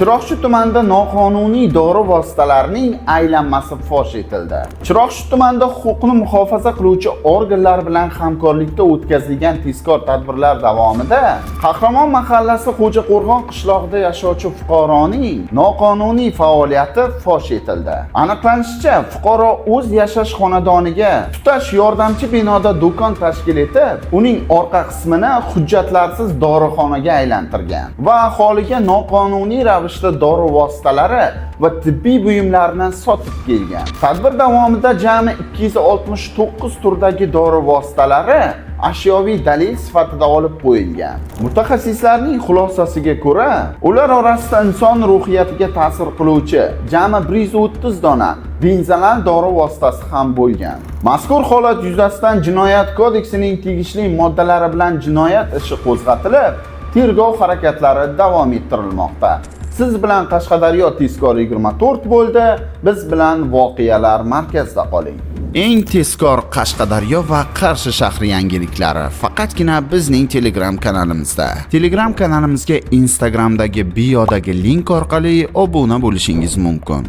Chiroqchi tumanida noqonuniy dori vositalarining aylanmasi fosh etildi. Chiroqchi tumanida huquqni muhofaza qiluvchi organlar bilan hamkorlikda o'tkazilgan tezkor tadbirlar davomida Qahramon mahallasi Xo'jaqo'rg'on qishlog'ida yashovchi fuqaroning noqonuniy faoliyati fosh etildi. Aniqlanishicha, fuqaro o'z yashash xonadoniga tutash yordamchi binoda do'kon tashkil etib, uning orqa qismini hujjatlarsiz dorixonaga aylantirgan va aholiga noqonuniy ravishda dori vositalari va tibbiy buyumlarni sotib kelgan. Tadbir davomida jami 269 turdagi dori vositalari ashyoviy dalil sifatida olib qo'yilgan. Mutaxassislarning xulosasiga ko'ra, ular orasida inson ruhiyatiga ta'sir qiluvchi jami 130 dona benzolan dori vositasi ham bo'lgan. Mazkur holat yuzasidan Jinoyat kodeksining tegishli moddalari bilan jinoyat ishi qo'zg'atilib, tergov harakatlari davom ettirilmoqda. Siz bilan Qashqadaryo tezkor 24 bo'ldi. Biz bilan voqealar markazida qoling. Eng tezkor Qashqadaryo va Qarshi shahri yangiliklari faqatgina bizning Telegram kanalimizda. Telegram kanalimizga Instagramdagi biodagi link orqali obuna bo'lishingiz mumkin.